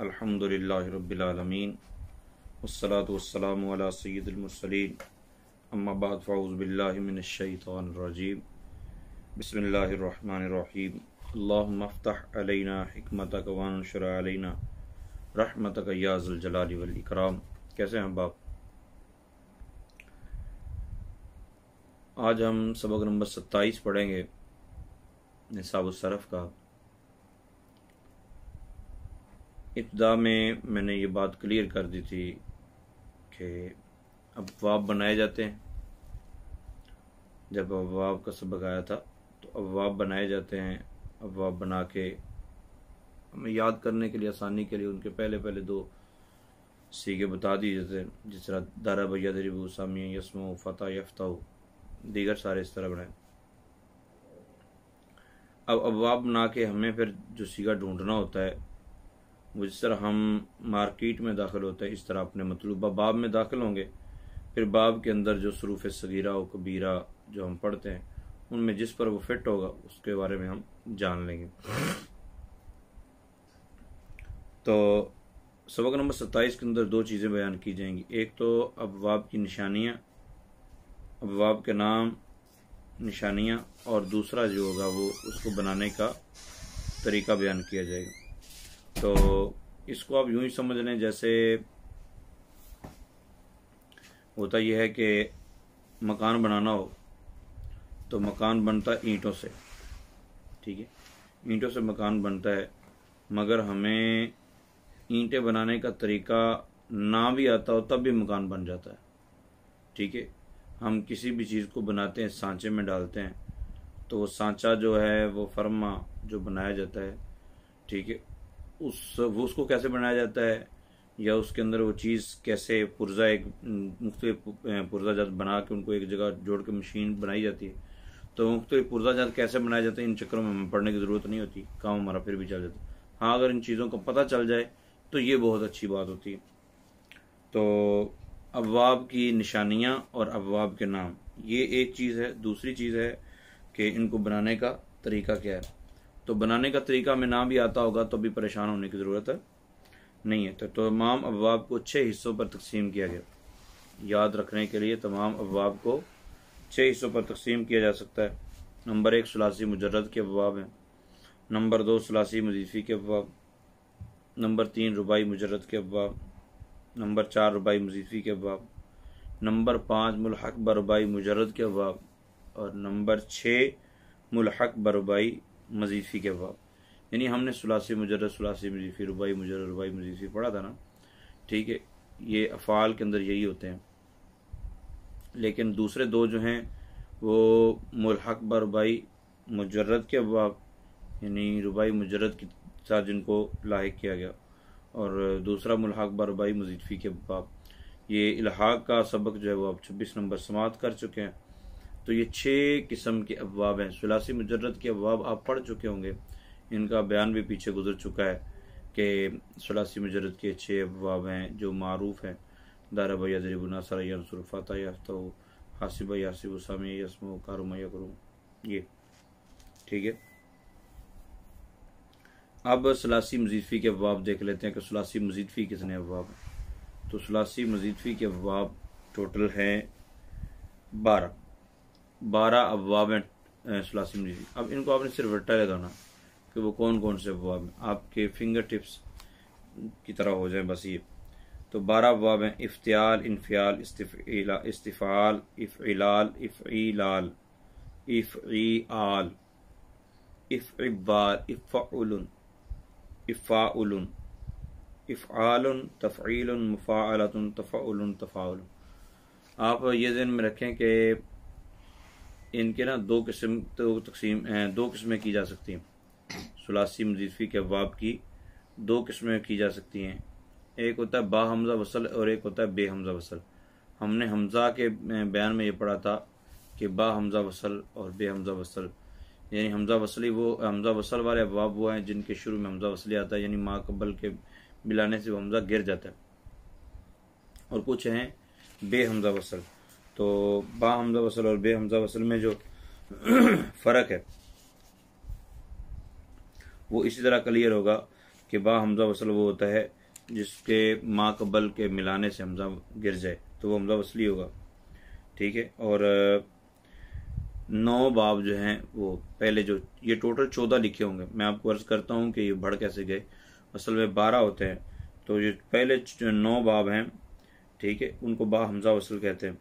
अल्हम्दुलिल्लाहि रब्बिल आलमीन वस्सलातु वस्सलामु अला सय्यिदिल मुरसलीन अम्मा बाद फ़अऊज़ु बिल्लाहि मिनश शैतानिर रजीम बिस्मिल्लाहिर रहमानिर रहीम अल्लाहुम्मा अफ़्तह अलैना हिकमतक वंशुर अलैना रहमतक या ज़ुल जलाली वल इकराम। कैसे हैं बाप? आज हम सबक नंबर 27 पढ़ेंगे निसाबुस सरफ़ का। इब्तिदा में मैंने ये बात क्लियर कर दी थी कि अबवाब बनाए जाते हैं। जब अबवाब का सबक आया था तो अबवाब बनाए जाते हैं। अबवाब बना के हमें याद करने के लिए, आसानी के लिए उनके पहले पहले दो सीगे बता दिए जाते हैं, जिस तरह दारा भैया दरिबू सामिया यसमो फ़ता यफ्ताऊ, दीगर सारे इस तरह बनाए। अब अबवाब बना के हमें फिर जो सीगा ढूंढना होता है वो जिस तरह हम मार्केट में दाखिल होते हैं इस तरह अपने मतलूबा बाब में दाखिल होंगे। फिर बाब के अंदर जो सरूफ़ सगीरा और कबीरा जो हम पढ़ते हैं उनमें जिस पर वो फिट होगा उसके बारे में हम जान लेंगे। तो सबक नंबर 27 के अंदर दो चीज़ें बयान की जाएंगी। एक तो अबवाब की निशानियाँ, अबवाब के नाम, निशानियाँ, और दूसरा जो होगा वो उसको बनाने का तरीका बयान किया जाएगा। तो इसको आप यूं ही समझ लें जैसे होता यह है कि मकान बनाना हो तो मकान बनता है ईंटों से, ठीक है, ईंटों से मकान बनता है। मगर हमें ईंटें बनाने का तरीका ना भी आता हो तब भी मकान बन जाता है, ठीक है। हम किसी भी चीज़ को बनाते हैं, सांचे में डालते हैं, तो वो सांचा जो है वो फर्मा जो बनाया जाता है, ठीक है, वो उसको कैसे बनाया जाता है या उसके अंदर वो चीज़ कैसे पुर्जा, एक मुख्तलिफ पुर्जा जात बना के उनको एक जगह जोड़ के मशीन बनाई जाती है। तो मुख्तलिफ पुर्जा जात कैसे बनाए जाते हैं इन चक्करों में हमें पढ़ने की ज़रूरत नहीं होती, काम हमारा फिर भी चल जाता है। हाँ, अगर इन चीज़ों का पता चल जाए तो ये बहुत अच्छी बात होती है। तो अबवाब की निशानियाँ और अबवाब के नाम, ये एक चीज़ है। दूसरी चीज़ है कि इनको बनाने का तरीका क्या है। तो बनाने का तरीका हमें ना भी आता होगा तो भी परेशान होने की ज़रूरत नहीं है। तो तमाम अबवाब को 6 हिस्सों पर तकसीम किया गया। याद रखने के लिए तमाम अबवाब को 6 हिस्सों पर तकसीम किया जा सकता है। नंबर 1 सुलासी मुजर्रद के अबवाब हैं। नंबर 2 सुलासी मजीफ़ी के अबवाब। नंबर 3 रुबाई मुजर्रद के अबवाब। नंबर 4 रुबाई मजीफ़ी के अबवाब। नंबर 5 मुल्हक बरुबाई मुजर्रद के अबवाब। और नंबर 6 मुल्हक बरुबाई मजीफ़ी के अबवाब। यानी हमने सुलासी मुजर्रद, सुलासी मजीफ़ी, रुबाई मुजर्रद, रुबाई मजीफ़ी पढ़ा था ना, ठीक है। ये अफ़ाल के अंदर यही होते हैं। लेकिन दूसरे दो जो हैं वो मुल्हक बरुबाई मुजर्रद के अबवाब, यानी रुबाई मुजर्रद के साथ जिनको लाहिक किया गया, और दूसरा मुल्हक बरुबाई मजीफ़ी के अबवाब। ये इल्हाक का सबक जो है वो आप 26 नंबर समाअत कर चुके हैं। तो ये 6 किस्म के अबवाब हैं। सुलासी मुजर्रद के अबवाब आप पढ़ चुके होंगे, इनका बयान भी पीछे गुजर चुका है कि सुलासी मुजर्रद के 6 अबवाब हैं जो मारूफ हैं। दारा भैया दरिबू नासरा यंसुर फ़ता यफ्ताहू हासिबा यासिबु सामिया यसमो कारुमा यकरुम, ये ठीक है। अब सुलासी मजीफ़ी के अबवाब देख लेते हैं कि सुलासी मजीफ़ी कितने अबवाब हैं। तो सुलासी मजीफ़ी के अबवाब टोटल हैं 12 अबवाब हैं सुलासी मजीफ़ी। अब इनको आपने सिर्फ रट्टा लगाना कि वो कौन कौन से अबवाब हैं, आपके फिंगर टिप्स की तरह हो जाए बस ये। तो 12 अबवाब हैं। इफ्तियाल, इन्फियाल, इस्तिफ़ाल, इफ़इलाल, इफ़ईलाल, इफ़ईआल, इफ़इबाल, इफ़उलुन, इफ़ाउलुन, इफ़आलुन, तफ़ईलुन, मुफ़ाअलतुन, तफ़उलुन, तफ़ाउलुन। आप ये ज़हन में रखें कि इनके ना दो किस्में की जा सकती हैं। सुलासी मजीफ़ी के अबवाब की 2 किस्में की जा सकती हैं। एक होता है बा हमज़ा वसल और एक होता है बे हमज़ा वसल। हमने हमज़ा के बयान में ये पढ़ा था कि बा हमज़ा वसल और बे हमज़ा वसल, यानी हमज़ा वसली वो हमज़ा वसल वाले अबवाब वो हैं जिनके शुरू में हमज़ा वसली आता है, यानी माँ कबल के मिलाने से वो हमज़ा गिर जाता है। और कुछ हैं बे हमज़ा वसल। तो बा हमज़ा वसल और बे हमज़ा वसल में जो फ़र्क है वो इसी तरह क्लियर होगा कि बा हमजा वसल वो होता है जिसके मा कबल के मिलाने से हमजा गिर जाए तो वो हमजा वसली होगा, ठीक है। और 9 बाब जो हैं वो पहले जो ये टोटल 14 लिखे होंगे, मैं आपको अर्ज करता हूँ कि ये बढ़ कैसे गए। असल में 12 होते हैं, तो ये पहले 9 बाब हैं, ठीक है, उनको बा हमजा वसल कहते हैं,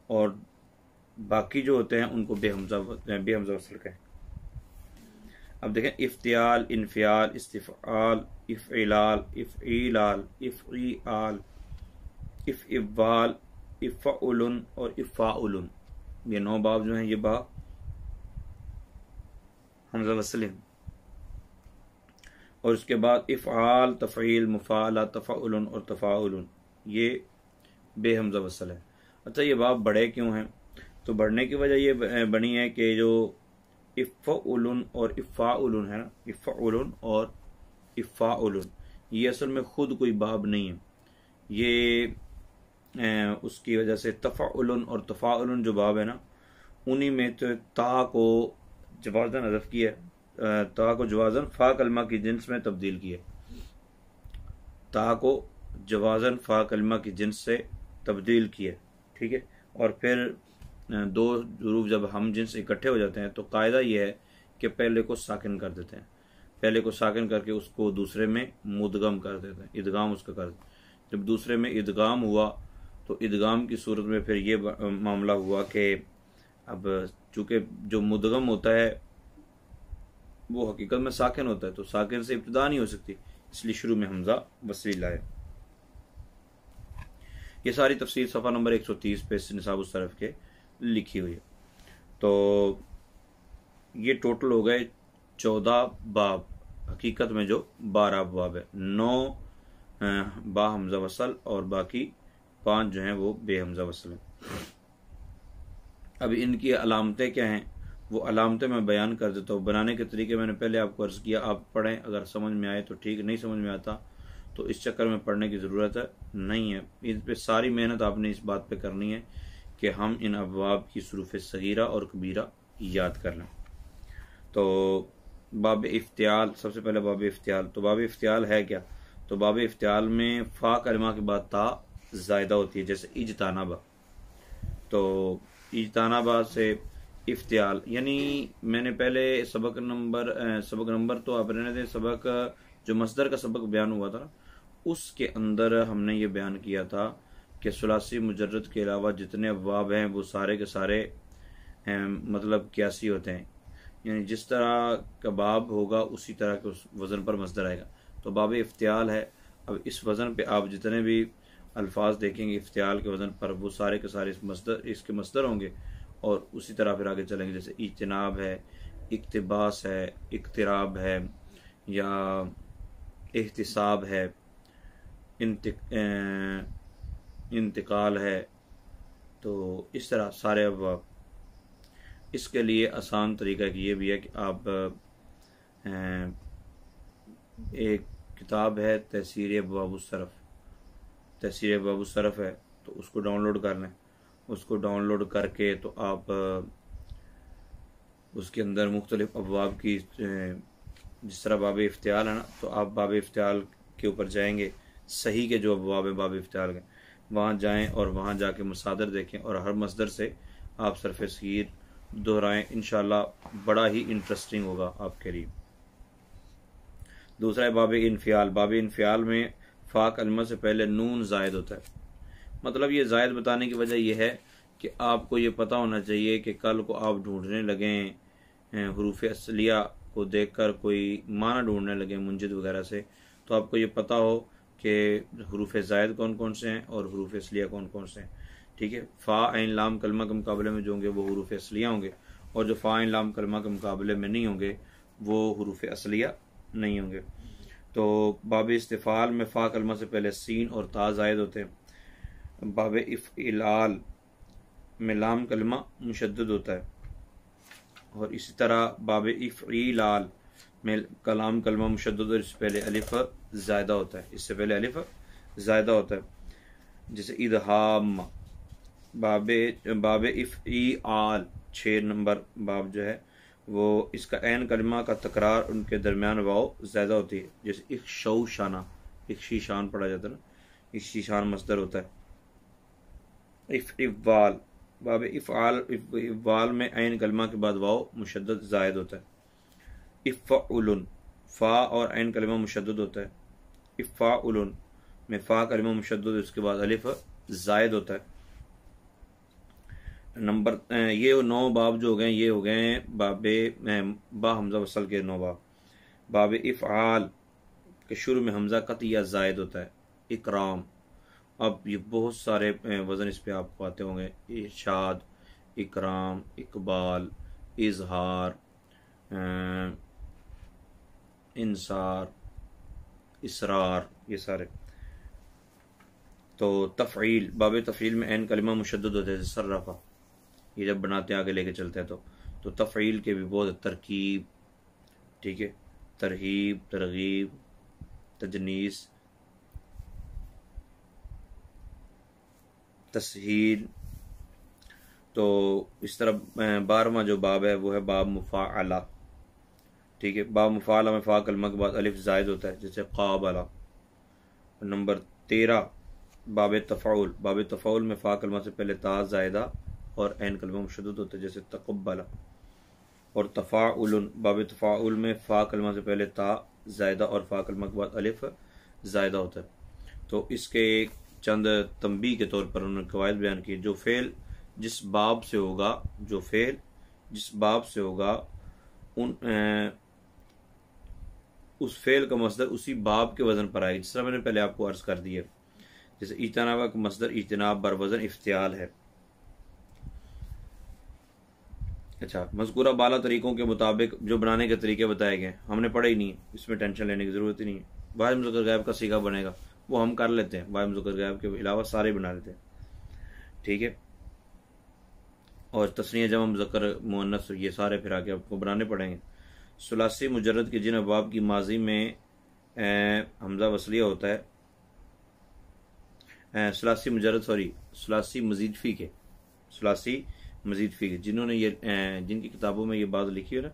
और बाकी जो होते हैं उनको बे हमजा वसल कहते हैं। अब देखें, इफ्तियाल, इन्फियाल, इस्तिफ़ाल, इफ़इलाल, इफ़ईलाल, इफ़ईआल, इफ़इवाल, इफ़ाउलन और इफ़ाउलन, ये 9 बाब जो हैं ये बा हमजा वसल हैं। और उसके बाद इफ़आल, तफ़ईल, मुफ़ाला, तफ़ाउलन और तफ़ाउलन, ये बे हमजा वसल है। अच्छा, ये बाब बड़े क्यों हैं? तो बढ़ने की वजह ये बनी है कि जो इफ़उलन और इफ़ाउलन है ना, इफ़उलन और इफ़ाउलन, ये असल में खुद कोई बाब नहीं है, ये उसकी वजह से तफ़ाउलन और तफ़ाउलन जो बाब है ना, उन्हीं में तो ता को जवाज़न हज़फ किया, ता को जवाज़न फ़ा कलमा की जिन्स में तब्दील किया, ता को जवाज़न फ़ा कलमा की जिन्स से तब्दील किया, ठीक है। और फिर 2 हरूफ जब हम जिन्स इकट्ठे हो जाते हैं तो कायदा यह है कि पहले को साकिन कर देते हैं, पहले को साकिन करके उसको दूसरे में मुदगम कर देते हैं, इदगाम उसका कर देते हैं। जब दूसरे में इदगाम हुआ तो इदगाम की सूरत में फिर ये मामला हुआ कि अब चूँकि जो मुदगम होता है वो हकीकत में साकिन होता है, तो साकिन से इब्तिदा नहीं हो सकती, इसलिए शुरू में हमजा वसली लाए। ये सारी तफसीर सफ़ा नंबर 130 पे निसाब उस तरफ के लिखी हुई है। तो ये टोटल हो गए 14 बाब, हकीकत में जो 12 बाब है, 9 बा हमजा वसल और बाकी 5 जो हैं वो बे हमजा वसल हैं। अब इनकी अलामतें क्या हैं, वो अलामतें मैं बयान कर देता हूँ। बनाने के तरीके मैंने पहले आपको अर्ज़ किया, आप पढ़ें, अगर समझ में आए तो ठीक, नहीं समझ में आता तो इस चक्कर में पढ़ने की ज़रूरत नहीं है। इन पर सारी मेहनत आपने इस बात पे करनी है कि हम इन अबवाब की हरूफ सगीरा और कबीरा याद कर लें। तो बाब इफ्तियाल, सबसे पहले बाब इफ्तियाल। तो बाब इफ्तियाल है क्या? तो बाब इफ्तियाल में फ़ा कलमा के बाद ता ज़ायदा होती है, जैसे इजतानाबा। तो इजतानाबा से इफ्तियाल, यानी मैंने पहले सबक नंबर तो आप रहने दें, सबक जो मसदर का सबक बयान हुआ था ना, उसके अंदर हमने ये बयान किया था कि सुलासी मुजर्रद के अलावा जितने अबवाब हैं वो सारे के सारे मतलब क्यासी होते हैं, यानी जिस तरह का बाब होगा उसी तरह के उस वज़न पर मसदर आएगा। तो बाब इफ्तियाल है। अब इस वज़न पे आप जितने भी अल्फाज देखेंगे इफ्तियाल के वज़न पर, वो सारे के सारे इसके मसदर होंगे, और उसी तरह फिर आगे चलेंगे। जैसे इज्तिनाब है, इक्तिबास है, इक्तिराब है, या एहतिसाब है, इंतकाल है। तो इस तरह सारे अबवाब। इसके लिए आसान तरीका ये भी है कि आप एक किताब है तहसीर अबवाबुस्सरफ, तहसीर अबवाबुस्सरफ है, तो उसको डाउनलोड कर लें। उसको डाउनलोड करके तो आप उसके अंदर मुख्तलिफ अबवाब की, जिस तरह बाब इफ्तियाल है ना, तो आप बाब इफ्तियाल के ऊपर जाएंगे, सही के जो अबवाब है बाब इफ्तियाल के, वहाँ जाएं और वहाँ जाके मसादर देखें और हर मसदर से आप सरफ़ सगीर दोहराएं। इंशाअल्लाह बड़ा ही इंटरेस्टिंग होगा आपके लिए। दूसरा है बाब इन्फियाल। बाब इन्फियाल में फ़ा कलमा से पहले नून ज़ायद होता है। मतलब ये ज़ायद बताने की वजह यह है कि आपको ये पता होना चाहिए कि कल को आप ढूंढने लगें हरूफ असलिया को देखकर, कोई माना ढूंढने लगे मुंजिद वगैरह से, तो आपको ये पता हो कि हरूफ ज़ायद कौन कौन से हैं और हरूफ असलिया कौन कौन से हैं, ठीक है। फ़ा ऐन लाम कलमा के मुकाबले में जो होंगे वो हरूफ असलिया होंगे, और जो फ़ा ऐन लाम कलमा के मुकाबले में नहीं होंगे वो हरूफ असलिया नहीं होंगे। तो बाब इस्तिफ़ाल में फ़ा कलमा से पहले सीन और ता ज़ायद होते हैं। बाब इफ़इलाल में लाम कलमा मुशद्दद होता है, और इसी तरह बाब इफ़ईलाल में कलाम कलमा मुशद्दद और इससे पहले अलिफ ज़ायदा होता है, इससे पहले अलिफ ज़ायदा होता है। जैसे इदहाम। बाब इफ़ईआल 6 नंबर बाब जो है वो इसका ऐन कलमा का तकरार उनके दरमियान वाव ज़्यादा होती है। जैसे इख्शौ शाना, इख्शीशान पढ़ा जाता है ना, इख्शीशान मस्दर होता है। इफ़ाल, बाब इफ़ाल में ऐन कलमा के बाद वाव मुशद्दद ज़ायद होता है। इफ़ाउलन, फ़ा और ऐन कलमा मुशद्दद होता है। इफ़ाउलन में फ़ा कलमा मुशद्दद, उसके बाद अलिफ ज़ायद होता है। नंबर ये 9 बाब जो हो गए, ये हो गए बाबे बा हमज़ा वसल के 9 बाब। बाब इफ़आल के शुरू में हमज़ा कत या ज़ायद होता है। इकराम, अब ये बहुत सारे वज़न इस पे आपको आते होंगे। इरशाद, इकराम, इकबाल, इजहार, इंसार, इसरार, ये सारे। तो तफ़ईल, बाब तफ़ईल में ऐन कलिमा मुशद्दद होता है। सर्रफ़ा, ये जब बनाते हैं आगे लेके चलते हैं तो तफ़ईल के भी बहुत तरकीब, ठीक है, तरहीब, तरगीब, तजनीस, तस्हील। तो इस तरह 12वां जो बाब है वो है बाब मुफ़ाअला, ठीक है। बाब मुफ़ाअला में फ़ा कलमा के बाद अलिफ ज़ायद होता है, जैसे क़ाबला। नंबर 13 बाब तफ़ाउल, बाब तफ़ाउल में फ़ा कलमा से पहले ता ज़ायदा और ऐन कलमा मुशद्दद होता है, जैसे तक़ब्बला। और तफ़ाउलन, बाब तफ़ाउल में फ़ा कलमा से पहले ता ज़ायदा और फ़ा कलमा के बाद अलिफ ज़ायदा होता है। तो इसके चंद तंबी के तौर पर उन्होंने कवायद बयान की। जो फ़ेल जिस बाब से होगा, जो फ़ेल जिस बाब से होगा उस फ़ेल का मसदर उसी बाब के वज़न पर आएगी। जिस तरह मैंने पहले आपको अर्ज़ कर दिया, जैसे इज्तनाब का मसदर इज्तनाब बर वज़न इफ्तियाल है। अच्छा, मज़कूरा बाला तरीक़ों के मुताबिक जो बनाने के तरीके बताए गए हमने पढ़े ही नहीं, इसमें टेंशन लेने की ज़रूरत ही नहीं है। वाहिद मुज़क्कर गैब का सीगा बनेगा वो हम कर लेते हैं, वाहिद मुज़क्कर गैब के अलावा सारे बना लेते हैं, ठीक है। और तस्नीया जमा मुज़क्कर मुअन्नस ये सारे फिर आके आपको बनाने पड़ेंगे। सुलासी मुजर्रद के जिन अबाब की माजी में हमज़ा वसलिया होता है, सुलासी मुजर्रद सुलासी मज़ीद फ़ी के, सुलासी मज़ीद फ़ी के जिन्होंने ये जिनकी किताबों में ये बात लिखी है ना,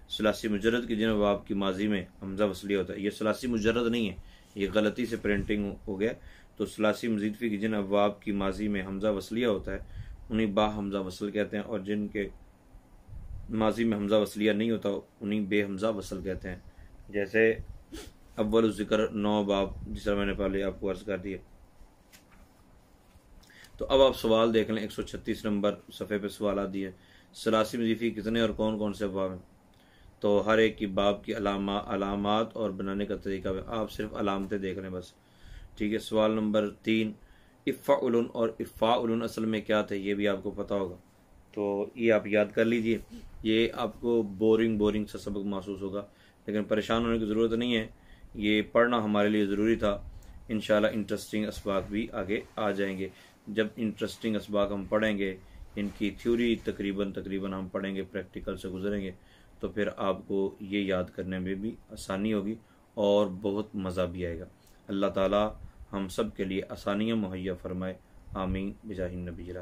सुलासी मुजर्रद के जिन अबाब की माजी में हमज़ा वसलिया होता है, ये सुलासी मुजर्रद नहीं है, ये गलती से प्रिंटिंग हो गया। तो सुलासी मज़ीद फ़ी के जिन अबाब की माजी में हमज़ा वसलिया होता है उन्हीं बा हमज़ा वसल कहते हैं, और जिनके माजी में हमज़ा वसलिया नहीं होता उन्हीं बे हमज़ा वसल कहते हैं। जैसे अव्वल ज़िक्र 9 बाब, जिस तरह मैंने पहले आपको अर्ज़ कर दिया। तो अब आप सवाल देख लें, 136 नंबर सफ़े पे सवाल दिए। सलासी मज़ीफ़ी कितने और कौन कौन से बाब हैं? तो हर एक की बाब की अलामात और बनाने का तरीका है, आप सिर्फ अलामतें देख लें बस, ठीक है। सवाल नंबर 3, इफ़ाउलन और इफ़ाउलन असल में क्या थे ये भी आपको पता होगा, तो ये आप याद कर लीजिए। ये आपको बोरिंग सा सबक महसूस होगा, लेकिन परेशान होने की ज़रूरत नहीं है, ये पढ़ना हमारे लिए ज़रूरी था। इंशाल्लाह इंटरेस्टिंग असबाक भी आगे आ जाएंगे। जब इंटरेस्टिंग असबाक हम पढ़ेंगे, इनकी थ्योरी तकरीबन हम पढ़ेंगे, प्रैक्टिकल से गुजरेंगे, तो फिर आपको ये याद करने में भी आसानी होगी और बहुत मज़ा भी आएगा। अल्लाह ताला हम सब के लिए आसानियाँ मुहैया फरमाए। आमीन बिजाहिन नबी।